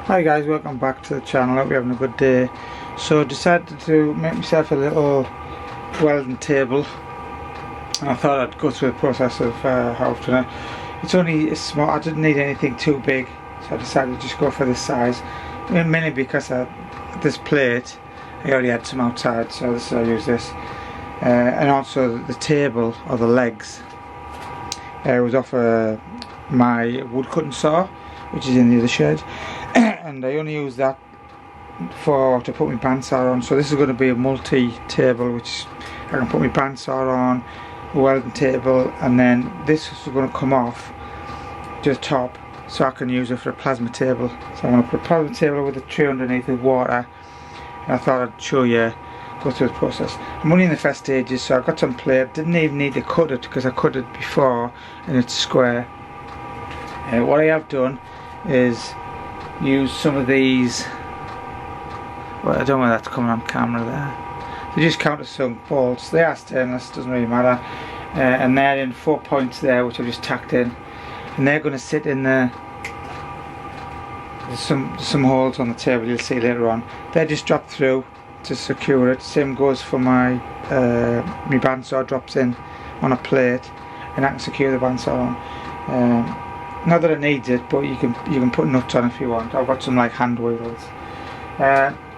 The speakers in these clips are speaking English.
Hi guys, welcome back to the channel. Hope you're having a good day. So I decided to make myself a little welding table, and I thought I'd go through the process of how I've done it. It's only small, I didn't need anything too big, so I decided to just go for this size, mainly because this plate I already had some outside, so I use this, and also the table, or the legs, was off my wood cutting saw, which is in the other shed. And I only use that to put my bandsaw on. So this is going to be a multi-table, which I can put my bandsaw on, a welding table, and then this is going to come off to the top, so I can use it for a plasma table. So I'm going to put a plasma table with a tray underneath with water, and I thought I'd show you, go through the process. I'm only in the first stages, so I've got some plate. Didn't even need to cut it because I cut it before and it's square. What I have done is use some of these, well, I don't know whether that's coming on camera there. They're just countersunk bolts. They are stainless, doesn't really matter. And they're in 4 points there, which I've just tacked in. And they're going to sit in there. There's some holes on the table, you'll see later on. They just drop through to secure it. Same goes for my bandsaw, drops in on a plate, and I can secure the bandsaw on. Not that it needs it, but you can put nuts on if you want. I've got some like hand wheels.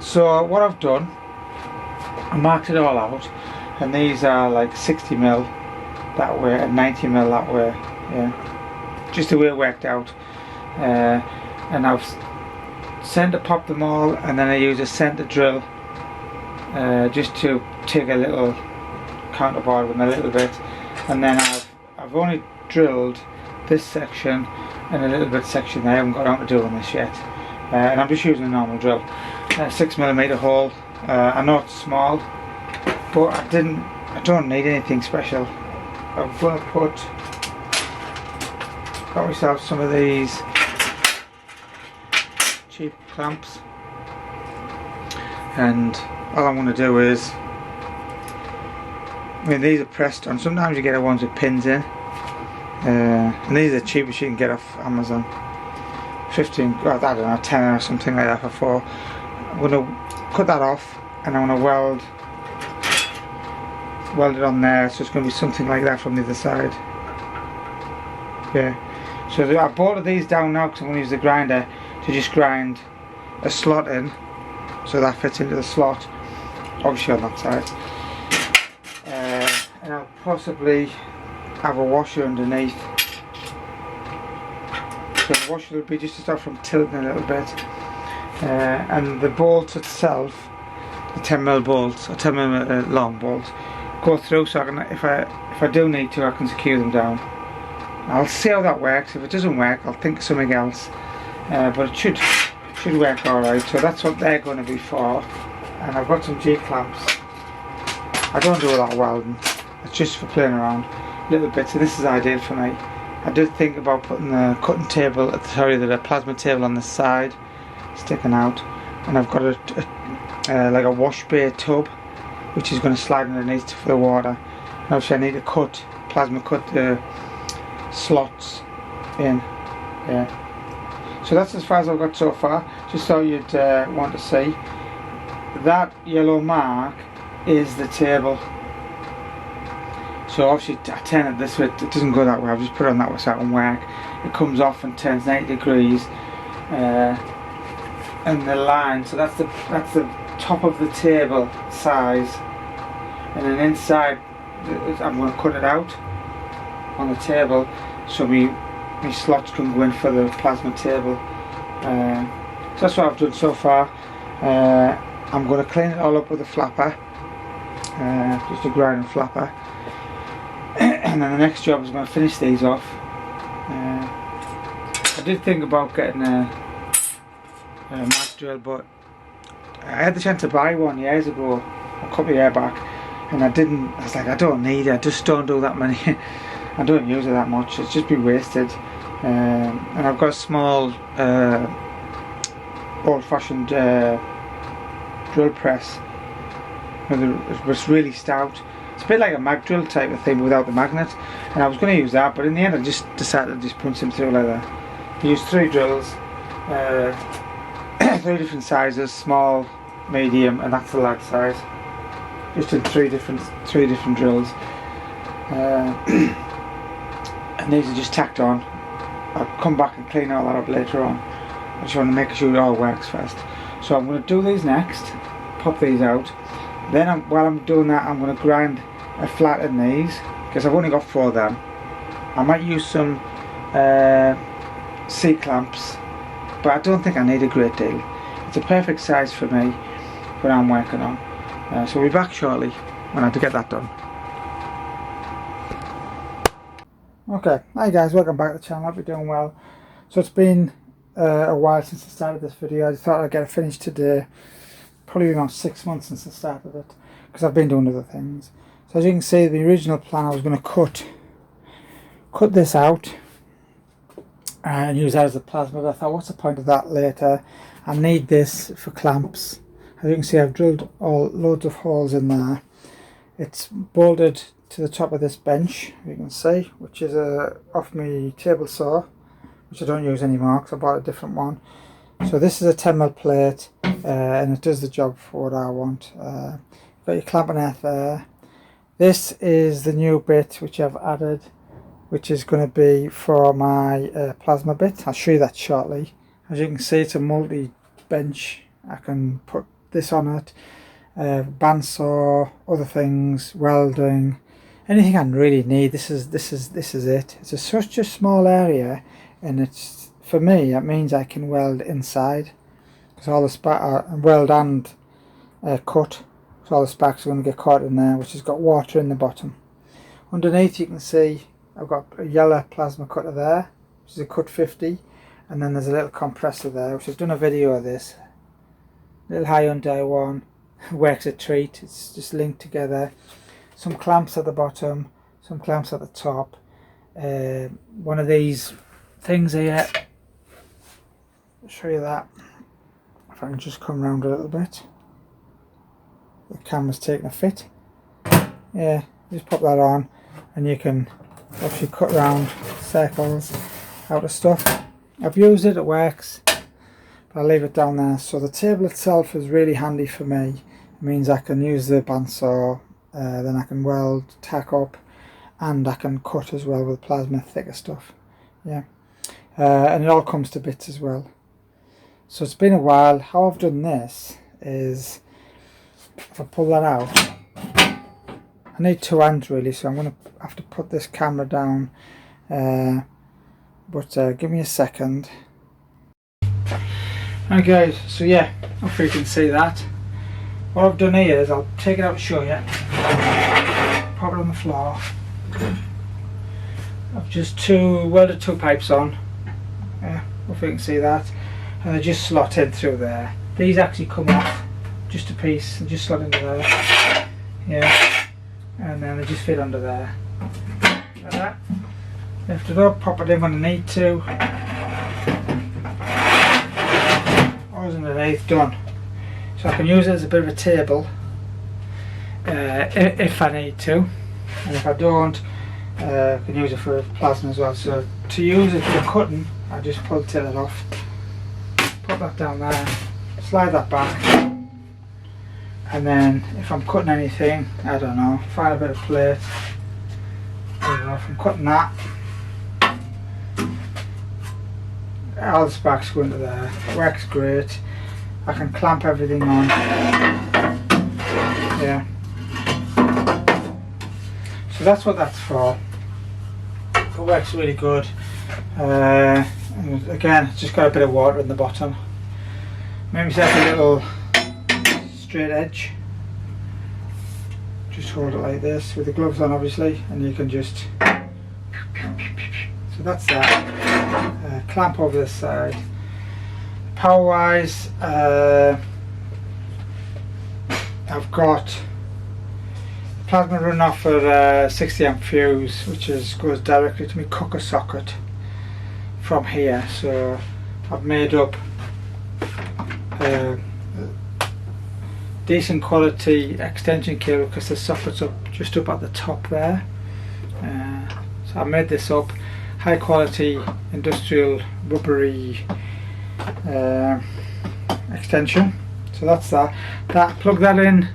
So what I've done, I marked it all out, and these are like 60mm that way and 90mm that way. Yeah, just the way it worked out. And I've centre popped them all, and then I use a centre drill just to take a little counterbar of them a little bit, and then I've only drilled this section and a little bit section I haven't got around to doing this yet, and I'm just using a normal drill, 6mm hole. I know it's small, but I don't need anything special. I'm going to got myself some of these cheap clamps, and all I'm going to do is, I mean, these are pressed on. Sometimes you get the ones with pins in. And these are the cheapest you can get off Amazon. 15, well, I don't know, 10 or something like that for 4. I'm going to cut that off, and I'm going to weld it on there, so it's going to be something like that from the other side. Yeah. So I bolted these down now because I'm going to use the grinder to just grind a slot in, so that fits into the slot, obviously on that side. And I'll possibly have a washer underneath, so the washer will be just to stop from tilting a little bit, and the bolt itself, the 10mm bolts, or 10mm long bolts, go through, so I can, if I do need to, I can secure them down. I'll see how that works. If it doesn't work, I'll think of something else, but it should work alright. So that's what they're going to be for. And I've got some G clamps. I don't do a lot of welding, it's just for playing around little bits, and this is ideal for me. I did think about putting the cutting table, the plasma table on the side, sticking out, and I've got like a wash bay tub, which is going to slide underneath for the water. And obviously I need to plasma cut the slots in. Yeah. So that's as far as I've got so far. Just so you'd want to see. That yellow mark is the table. So obviously I turn it this way, it doesn't go that way, I've just put it on that way so it can work. It comes off and turns 90 degrees, and the line, so that's the top of the table size, and then inside I'm going to cut it out on the table, so my slots can go in for the plasma table. So that's what I've done so far. I'm going to clean it all up with a flapper, just a grinding flapper. And then the next job is going to finish these off. I did think about getting a mag drill, but I had the chance to buy one years ago, a couple of years back, and I was like, I don't need it, I just don't do that many. I don't use it that much, it's just be wasted. And I've got a small old-fashioned drill press, it was really stout. It's a bit like a mag drill type of thing without the magnet, and I was going to use that, but in the end I just decided to just punch them through like that. I used 3 drills, 3 different sizes: small, medium, and that's the large size. Just in three different drills. And these are just tacked on. I'll come back and clean all that up later on. I just want to make sure it all works first. So I'm going to do these next, pop these out. Then while I'm doing that, I'm going to grind and flatten these, because I've only got 4 of them. I might use some C-clamps, but I don't think I need a great deal. It's a perfect size for me when I'm working on. So we'll be back shortly when I have to get that done. Okay, hi guys, welcome back to the channel. Hope you're doing well. So it's been a while since I started this video. I just thought I'd get it finished today. Probably around 6 months since I started it, because I've been doing other things. So as you can see, the original plan, I was going to cut this out and use that as a plasma, but I thought, what's the point of that later? I need this for clamps. As you can see, I've drilled loads of holes in there. It's bolted to the top of this bench, you can see, which is off my table saw, which I don't use anymore because I bought a different one. So this is a 10mm plate, and it does the job for what I want. Got your clamping earth there. This is the new bit which I've added, which is going to be for my plasma bit. I'll show you that shortly. As you can see, it's a multi-bench. I can put this on it, bandsaw, other things, welding, anything I really need. This is it. It's such a small area, and it's, for me, it means I can weld inside, because all the sparks weld and cut. So all the sparks are going to get caught in there, which has got water in the bottom. Underneath, you can see I've got a yellow plasma cutter there, which is a cut 50, and then there's a little compressor there, which I've done a video of this. Little Hyundai one, works a treat. It's just linked together. Some clamps at the bottom, some clamps at the top. One of these things here. I'll show you that. If I can just come around a little bit. The camera's taking a fit. Yeah, just pop that on, and you can actually cut round circles out of stuff. I've used it, it works, but I'll leave it down there. So the table itself is really handy for me. It means I can use the bandsaw, then I can weld, tack up, and I can cut as well with plasma, thicker stuff. Yeah, and it all comes to bits as well. So it's been a while. How I've done this is, if I pull that out, I need 2 hands really, so I'm going to have to put this camera down, but give me a second. Alright guys, so yeah, hopefully you can see that. What I've done here is, I'll take it out to show you, pop it on the floor. I've just welded 2 pipes on, yeah, hopefully you can see that, and they just slot in through there. These actually come off just a piece and just slot into there, yeah, and then they just fit under there, like that. Lift it up, pop it in when I need to. Always underneath, done. So I can use it as a bit of a table if I need to, and if I don't, I can use it for plasma as well. So to use it for cutting, I just pull the tillet off, put that down there, slide that back, and then if I'm cutting anything, I don't know, find a bit of plate, I don't know, if I'm cutting that, all the sparks go into there. It works great. I can clamp everything on. Yeah. So that's what that's for. It works really good. And again, it's just got a bit of water in the bottom. Make myself a little straight edge. Just hold it like this with the gloves on, obviously, and you can just. So that's that. Clamp over this side. Power wise, I've got plasma running off at 60 amp fuse, which goes directly to my cooker socket from here. So I've made up decent quality extension cable, because the socket's just up at the top there. So I made this up. High quality industrial rubbery extension. So that's that. Plug that in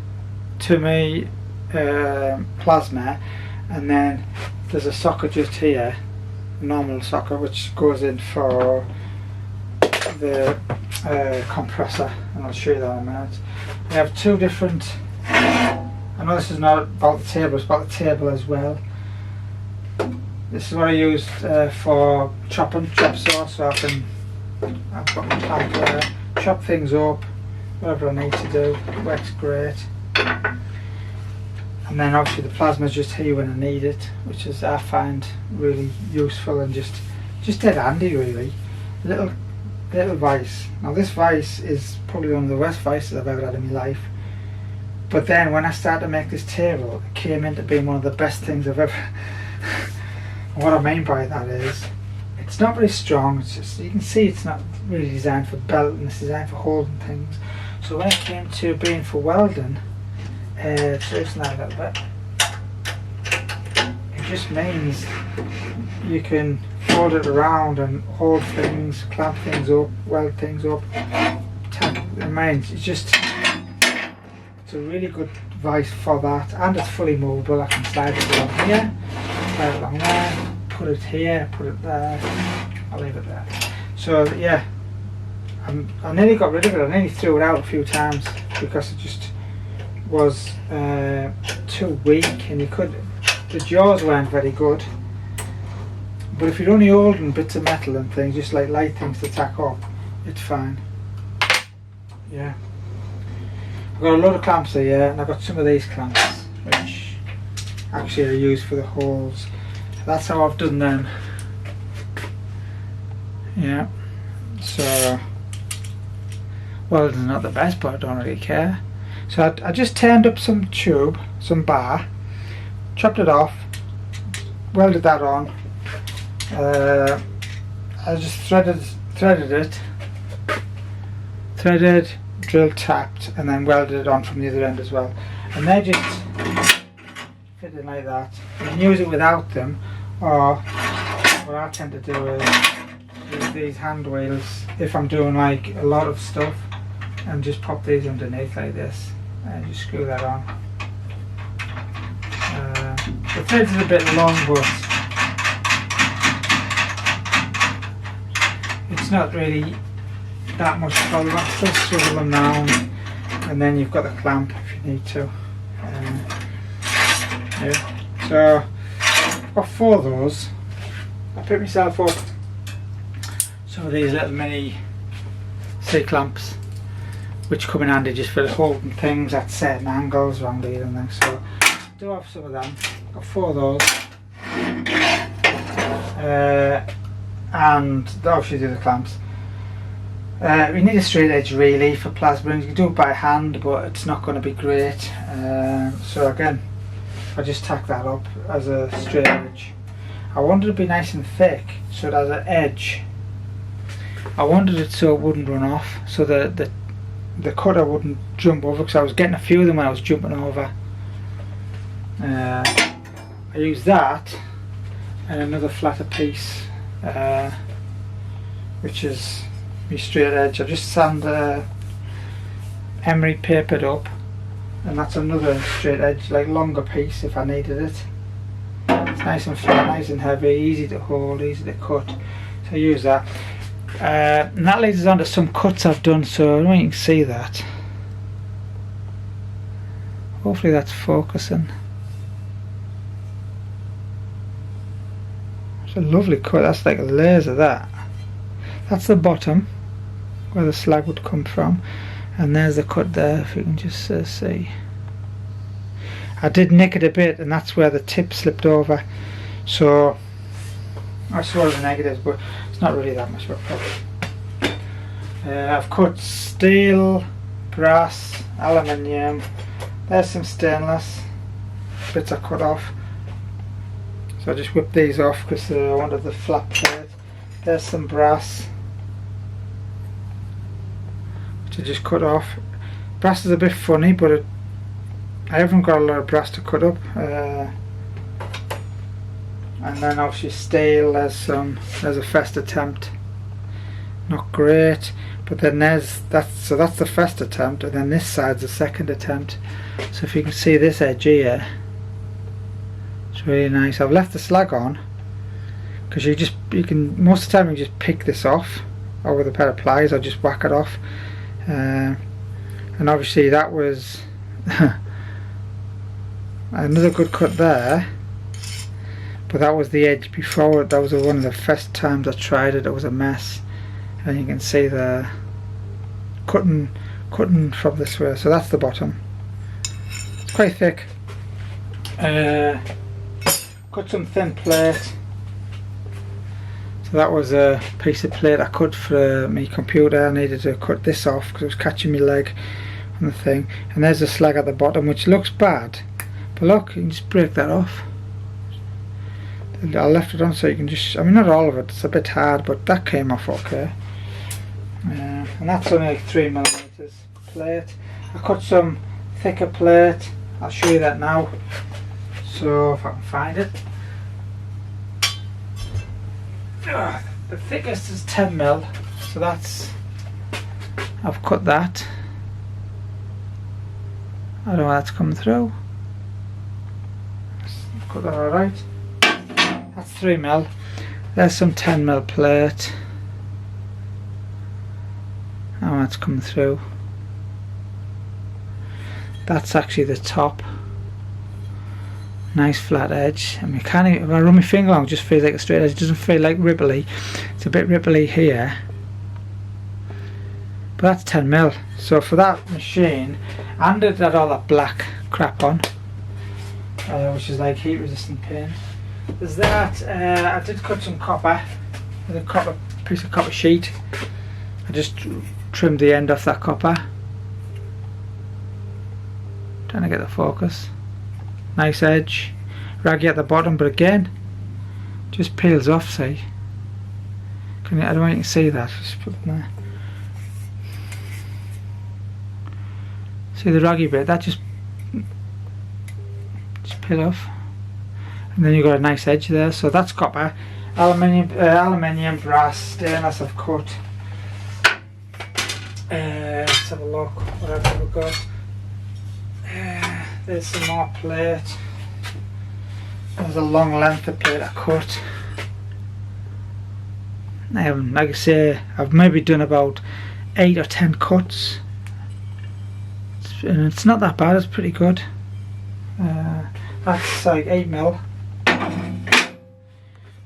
to my plasma, and then there's a socket just here, a normal socket, which goes in for the compressor, and I'll show you that in a minute. We have two different, I know this is not about the table, it's about the table as well. This is what I used for chop saw, so I've got my clamp there, chop things up, whatever I need to do. It works great. And then obviously the plasma's just here when I need it, which is, I find, really useful and just dead handy really. Little vice. Now this vice is probably one of the worst vices I've ever had in my life. But then when I started to make this table, it came into being one of the best things I've ever. What I mean by that is, it's not very strong. It's just, you can see it's not really designed for belting. It's designed for holding things. So when it came to being for welding, loosen that a little bit. It just means you can fold it around and hold things, clamp things up, weld things up. It means it's a really good vice for that, and it's fully movable. I can slide it along here, slide it along there, put it here, put it there. I'll leave it there. So yeah, I nearly got rid of it. I nearly threw it out a few times because it just was too weak, and the jaws weren't very good. But if you're only holding bits of metal and things, just like light things to tack up, it's fine. Yeah. I've got a lot of clamps here, and I've got some of these clamps, which actually are used for the holes. That's how I've done them. Yeah. So, welding's not the best, but I don't really care. So I just turned up some tube, some bar, chopped it off, welded that on. I just threaded it, drill tapped, and then welded it on from the other end as well. And they just fit in like that. You can use it without them, or what I tend to do is use these hand wheels if I'm doing like a lot of stuff, and just pop these underneath like this and just screw that on. The threads is a bit long, but it's not really that much problem. I still swivel them round, and then you've got the clamp if you need to. Yeah. So I've got 4 of those. I picked myself up some of these little mini C-clamps, which come in handy just for holding things at certain angles around here and things. So I do have some of them. I've got 4 of those. And obviously do the clamps. We need a straight edge really for plasma. You can do it by hand, but it's not going to be great. So again, I just tack that up as a straight edge. I wanted it to be nice and thick, so it has an edge. I wanted it so it wouldn't run off, so the cutter wouldn't jump over, because I was getting a few of them when I was jumping over. I used that and another flatter piece, which is my straight edge. I just emery papered up, and that's another straight edge, like longer piece if I needed it. It's nice and flat, nice and heavy, easy to hold, easy to cut. So I use that. And that leads us on to some cuts I've done, so I don't know if you can see that. Hopefully that's focusing. It's a lovely cut. That's like a laser, that. That's the bottom where the slag would come from, and there's the cut there, if you can just see. I did nick it a bit, and that's where the tip slipped over, so that's one of the negatives, but it's not really that much of a problem. I've cut steel, brass, aluminium. There's some stainless bits I cut off, so I just whipped these off because I wanted the flat plate. There's some brass which I just cut off. Brass is a bit funny, but I haven't got a lot of brass to cut up. And then obviously steel, there's a first attempt, not great, But then that's the first attempt, and then this side's the second attempt. So if you can see this edge here, it's really nice. I've left the slag on because you can most of the time you just pick this off, or with a pair of pliers, or just whack it off. And obviously that was another good cut there. But that was the edge before. That was one of the first times I tried it. It was a mess, and you can see the cutting from this way. So that's the bottom. It's quite thick. Cut some thin plate. So that was a piece of plate I cut for my computer. I needed to cut this off because it was catching my leg on the thing. And there's a slag at the bottom, which looks bad, but look, you can just break that off. I left it on so you can just, I mean, not all of it, it's a bit hard, but that came off okay. And that's only like 3mm plate. I cut some thicker plate. I'll show you that now, so if I can find it. The thickest is 10mm, so that's, I've cut that. I don't know why that's coming through. Cut that alright. That's 3mm. There's some 10mm plate. Oh, that's coming through. That's actually the top. Nice flat edge. I mean, if I run my finger along, it just feels like a straight edge. It doesn't feel like ripply. It's a bit ripply here. But that's 10mm. So for that machine, and it had all that black crap on, which is like heat resistant paint. There's that. I did cut some copper with a piece of copper sheet. I just trimmed the end off that copper. Trying to get the focus. Nice edge. Raggy at the bottom, but again, just peels off. See? I don't know if you can see that. Just put it there. See the raggy bit? That just peel off. And then you've got a nice edge there. So that's copper, aluminium, brass, stainless I've cut. Let's have a look what else we've got. There's some more plate. There's a long length of plate I cut. Like I say, I've maybe done about 8 or 10 cuts. And it's not that bad, it's pretty good. That's like 8mm.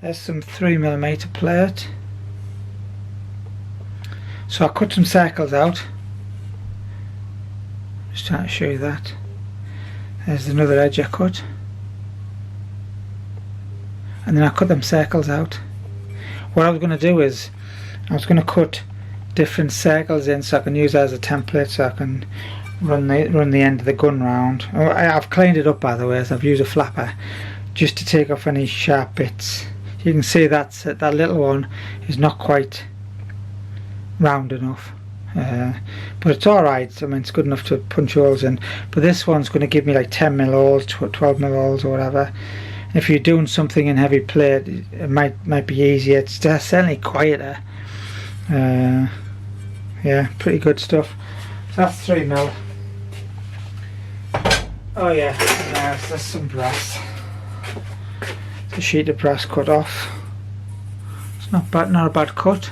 There's some 3mm plate. So I cut some circles out. Just trying to show you that. There's another edge I cut. And then I cut them circles out. What I was going to do is, I was going to cut different circles in so I can use that as a template, so I can run the end of the gun round. I've cleaned it up, by the way, so I've used a flapper just to take off any sharp bits. You can see that little one is not quite round enough, but it's alright. I mean, it's good enough to punch holes in, but this one's going to give me like 10mm holes, 12mm holes or whatever. And if you're doing something in heavy plate, it might be easier. It's certainly quieter. Yeah, pretty good stuff. So that's 3mm. Oh yeah, there's some brass. It's a sheet of brass cut off. It's not a bad cut.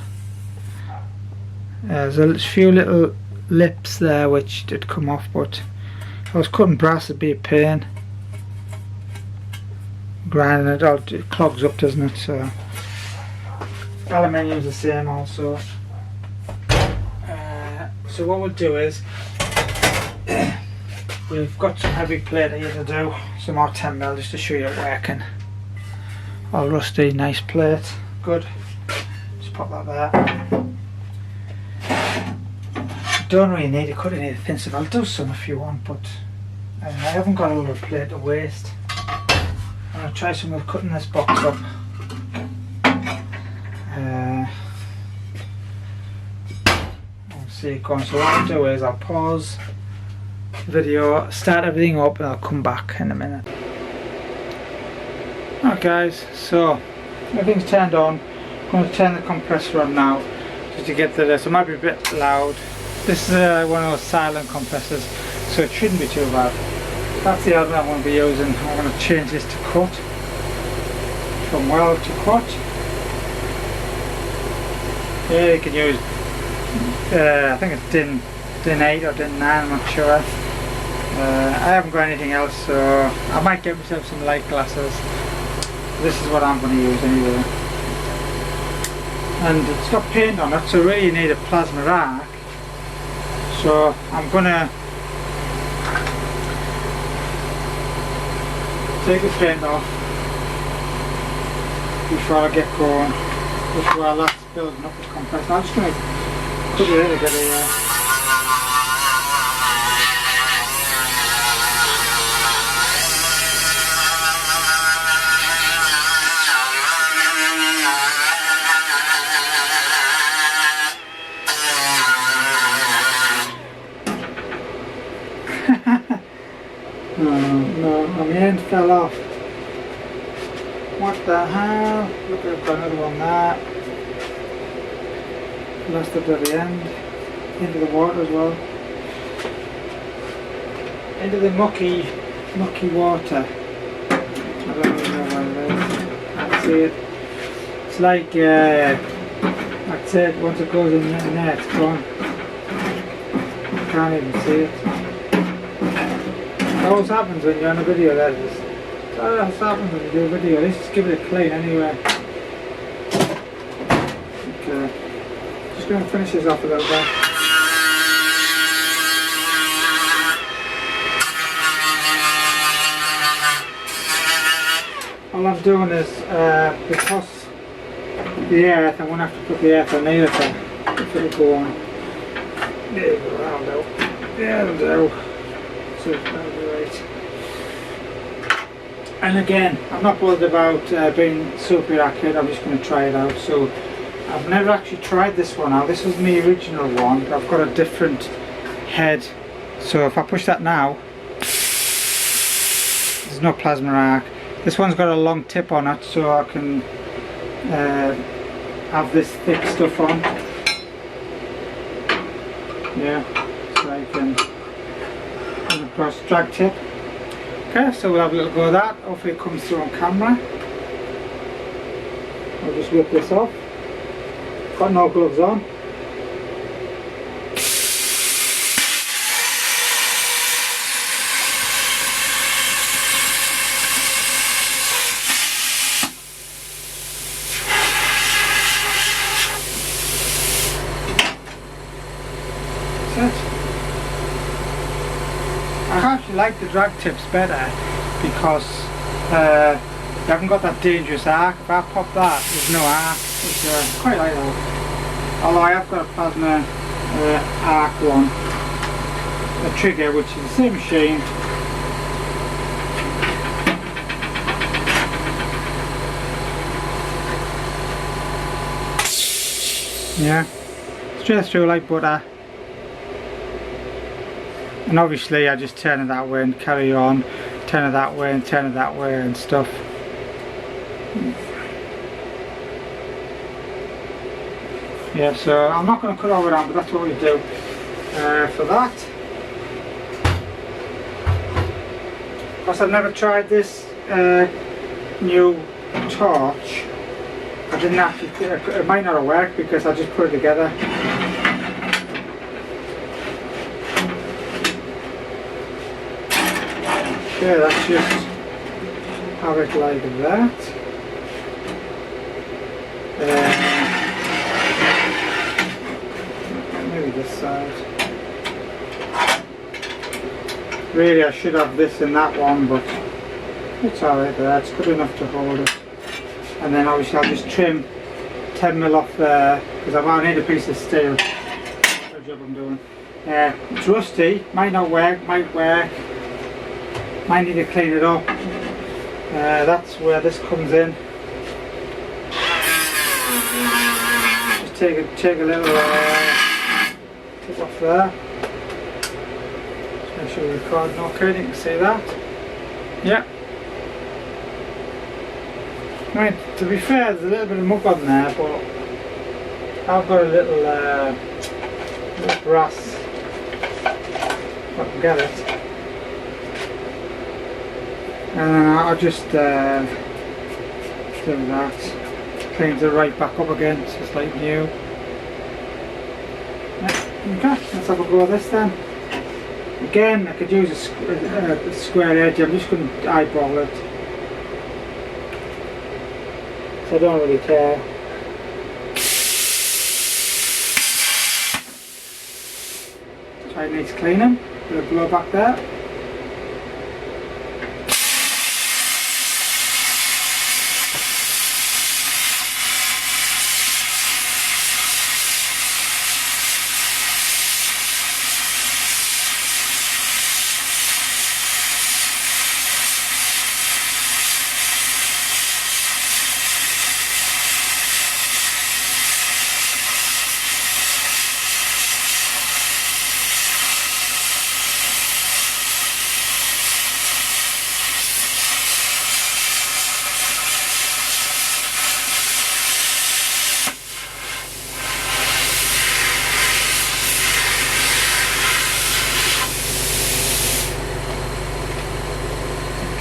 There's a few little lips there which did come off, but if I was cutting brass it'd be a pain. Grinding it out, it clogs up, doesn't it? So aluminium's the same also. So what we'll do is, we've got some heavy plate here to do, some more 10mm just to show you it working. All rusty, nice plate, good. Just pop that there. Don't really need to cut any thin stuff. I'll do some if you want, but I haven't got a lot of plate to waste. I'm going to try some of cutting this box up. I'll see it going. So what I'll do is I'll pause the video, start everything up, and I'll come back in a minute. Alright guys, so everything's turned on. I'm going to turn the compressor on now to just to get the, so it might be a bit loud. This is one of those silent compressors, so it shouldn't be too bad. That's the other I'm going to be using. I'm going to change this to cut, from weld to cut. Yeah, you can use, I think it's DIN 8 or DIN 9, I'm not sure. I haven't got anything else, so I might get myself some light glasses. This is what I'm going to use anyway. And it's got paint on it, so really you need a plasma arc. So I'm going to take the paint off before I get going, just while that's building up the compressor. I'm just going to cut it a little bit here. No, my hand fell off. What the hell? Look, I've got another one there. Lost it at the end. Into the water as well. Into the mucky water. I don't really know what it is. I can see it. It's like, I'd say once it goes in there, it's gone. I can't even see it. It always happens when you're on a video, that is. It always happens when you do a video. Let's just give it a clean anyway. Okay. Just going to finish this off a little bit. All I'm doing is, because the earth, I'm going to have to put the earth on here if it'll go on. There you go, that'll do. That'll do. So that'll be right. And again, I'm not bothered about being super accurate, I'm just going to try it out. So I've never actually tried this one out. This was my original one, but I've got a different head. So if I push that now, there's no plasma arc. This one's got a long tip on it, so I can have this thick stuff on. Yeah, so I can, and of course, drag tip. Okay, so we'll have a little go of that. Hopefully it comes through on camera. I'll just whip this off. Got no gloves on. I actually like the drag tips better because you haven't got that dangerous arc. If I pop that, there's no arc. It's quite like that. Although I have got a plasma arc one, a trigger, which is the same machine. Yeah, straight through like butter. And obviously I just turn it that way and carry on, turn it that way and turn it that way and stuff. Yeah, so I'm not going to cut all around, but that's what we do for that. Because I've never tried this new torch, I didn't actually, it might not have worked because I just put it together. Okay, that's just have it like that. Maybe this side. Really I should have this in that one, but it's alright there, it's good enough to hold it. And then obviously I'll just trim 10mm off there, because I need a piece of steel for the job I'm doing. It's rusty, might not work, might work. Might need to clean it up. That's where this comes in. Just take a little tip off there. Just make sure we're recording okay, you can see that. Yeah. Right, to be fair, there's a little bit of muck on there, but I've got a little, little brass, if I can get it, and then I'll just do that, cleans it right back up again, so it's like new. Okay, let's have a go at this then. Again, I could use a square edge. I'm just going to eyeball it, so I don't really care. So it needs cleaning. Bit of blow back there.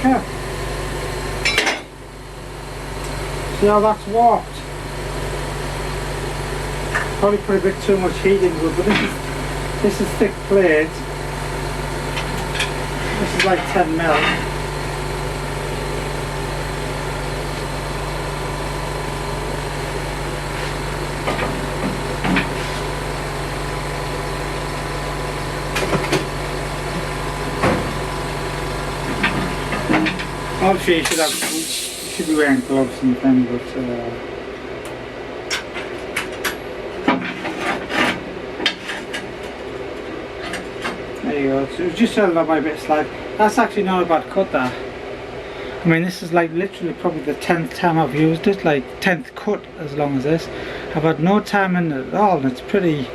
Okay. See how that's warped? Probably put a bit too much heat into it, but this is thick plate. This is like 10 mil. Obviously you should be wearing gloves and things, but there you go. So it was just held up by a bit of slack. That's actually not a bad cut, that. I mean, this is like literally probably the 10th time I've used it, like 10th cut as long as this. I've had no time in it at all, and it's pretty,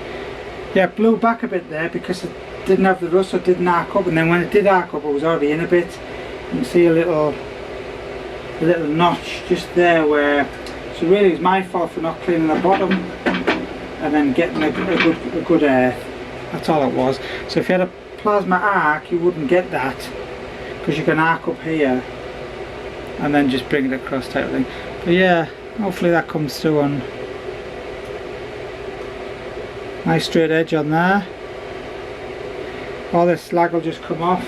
yeah, it blew back a bit there because it didn't have the rust, so it didn't arc up, and then when it did arc up it was already in a bit. You can see a little notch just there where, so really it's my fault for not cleaning the bottom and then getting a good air. That's all it was. So if you had a plasma arc you wouldn't get that, because you can arc up here and then just bring it across type of thing. But yeah, hopefully that comes through on. Nice straight edge on there. All this slag will just come off.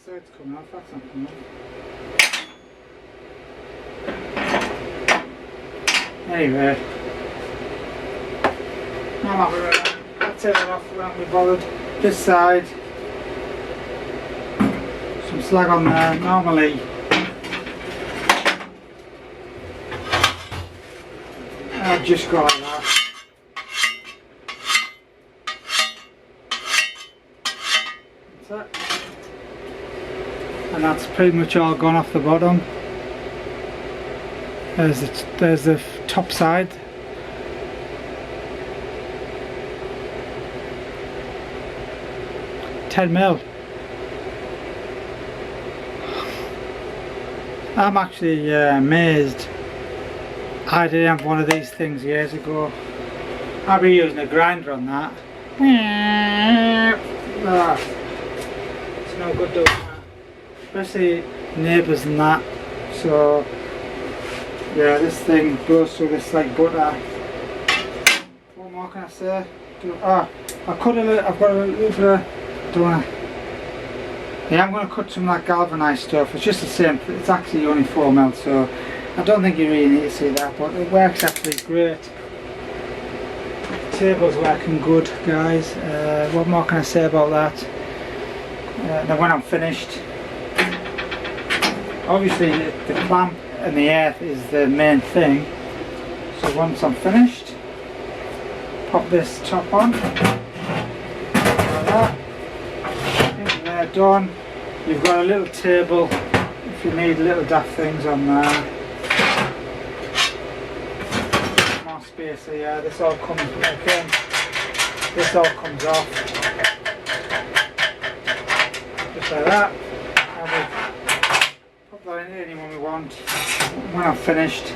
It's coming off, that's not coming off. Anyway, I'm happy with that. I'll take it off, we won't be bothered. This side, some slag on there. Normally I'll just go like that. That's it. And that's pretty much all gone off the bottom. There's the top side. $10 mil. I'm actually amazed. I did have one of these things years ago. I'll be using a grinder on that. It's no good doing that. Especially neighbours and that. So yeah, this thing goes through this like butter. What more can I say? I cut a little, I've got a little bit of, yeah, I'm going to cut some of that galvanised stuff. It's just the same, it's actually only 4 mil, so I don't think you really need to see that, but it works actually great. The table's working good, guys. What more can I say about that? Now when I'm finished, obviously the clamp and the earth is the main thing, so once I'm finished, pop this top on, like that. Into there, done. You've got a little table if you need little daft things on there. More space here, this all comes again. this all comes off just like that, and we put that in any one we want. When I'm finished,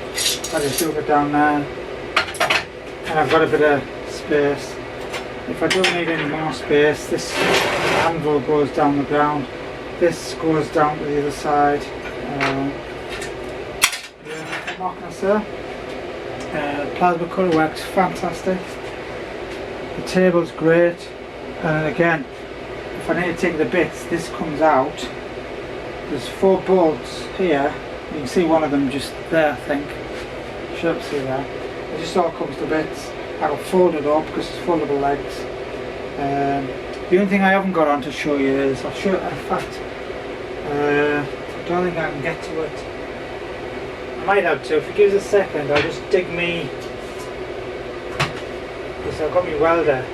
I just move it down there, and I've got a bit of space. If I don't need any more space, this anvil goes down the ground, this goes down to the other side. Yeah, what can I say? Plasma cutter works fantastic. The table's great, and again, if I need to take the bits, this comes out. There's 4 bolts here. You can see one of them just there, I think. You should see that. It just all comes to bits. I can fold it up because it's foldable legs. The only thing I haven't got on to show you is, I'll show you, in fact, I don't think I can get to it. I might have to. If you give us a second, I'll just dig me, because I've got my welder.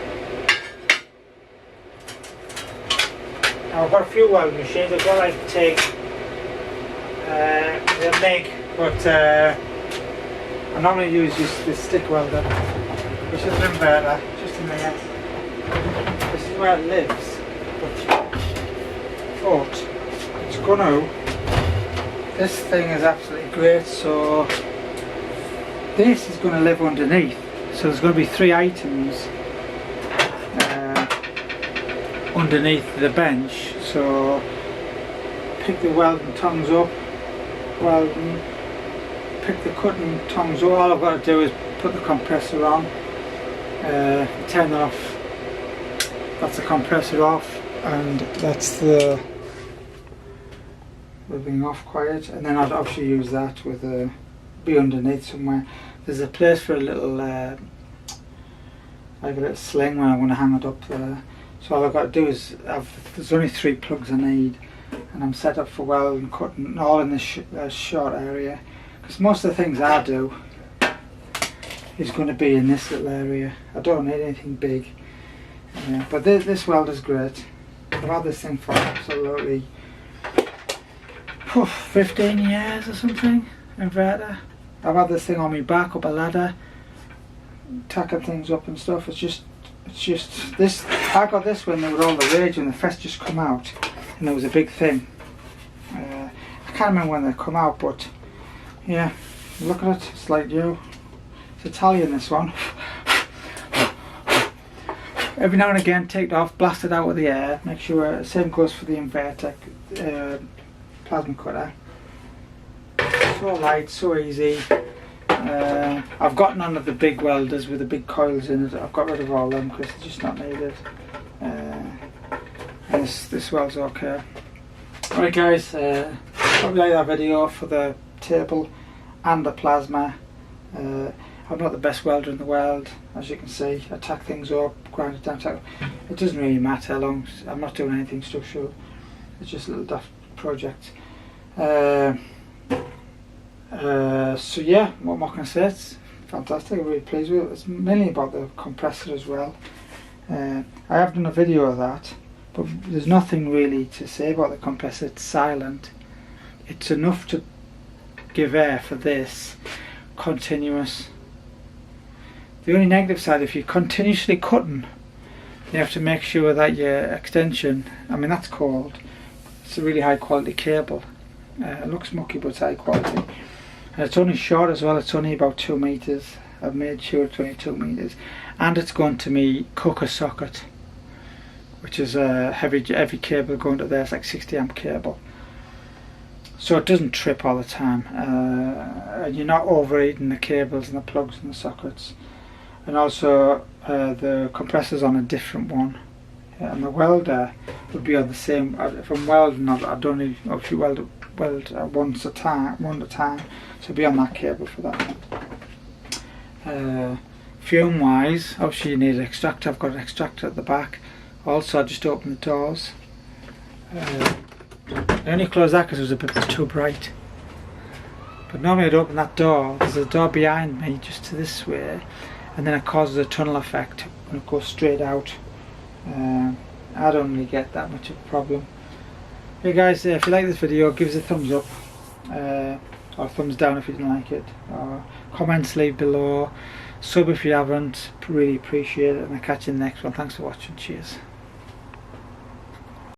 Now I've got a few welding machines. I've got to take the MIG, but I normally use this stick welder, which is an inverter, just in there. This is where it lives, but it's gonna. This thing is absolutely great. So this is going to live underneath. So there's going to be 3 items underneath the bench. So pick the welding tongs up, welding, pick the cutting tongs up. All I've got to do is put the compressor on, turn it off. That's the compressor off, and that's the being off quiet, and then I'd obviously use that with be underneath somewhere. There's a place for a little like a little sling when I want to hang it up there. So all I've got to do is there's only 3 plugs I need, and I'm set up for welding, cutting, all in this short area, because most of the things I do is going to be in this little area. I don't need anything big. But this welder's great. I've had this thing for absolutely 15 years or something. Inverter. I've had this thing on my back up a ladder, tacking things up and stuff. It's just this. I got this when they were all the rage, when the first just come out, and it was a big thing. I can't remember when they come out, but yeah, look at it. It's like you. It's Italian, this one. Every now and again, take it off, blast it out with the air. Make sure. Same goes for the inverter. Plasma cutter. So light, so easy. I've got none of the big welders with the big coils in it. I've got rid of all them because they're just not needed. And this welds okay. Alright guys, hope you like that video for the table and the plasma. I'm not the best welder in the world, as you can see. I tack things up, grind it down. It doesn't really matter how long. I'm not doing anything structural. It's just a little daft project. So yeah, what more can I say? It's fantastic. I'm really pleased with it. It's mainly about the compressor as well. I have done a video of that, but there's nothing really to say about the compressor. It's silent. It's enough to give air for this continuous. The only negative side, if you're continuously cutting, you have to make sure that your extension, I mean that's called, it's a really high quality cable. It looks mucky but it's high quality. And it's only short as well, it's only about 2 meters. I've made sure it's only 2 meters. And it's going to me cooker socket, which is a heavy cable going to there. It's like 60 amp cable. So it doesn't trip all the time. And you're not overheating the cables and the plugs and the sockets. And also the compressor's on a different one. And the welder would be on the same. If I'm welding, I'd only obviously weld one at a time, so be on that cable for that. Fume wise, obviously you need an extractor. I've got an extractor at the back. Also I just opened the doors. I only closed that because it was a bit too bright. But normally I'd open that door. There's a door behind me just to this way, and then it causes a tunnel effect when it goes straight out. I don't really get that much of a problem. Hey guys, if you like this video, give us a thumbs up, or thumbs down if you didn't like it, or comments leave below, Sub if you haven't, really appreciate it, and I'll catch you in the next one. Thanks for watching, cheers.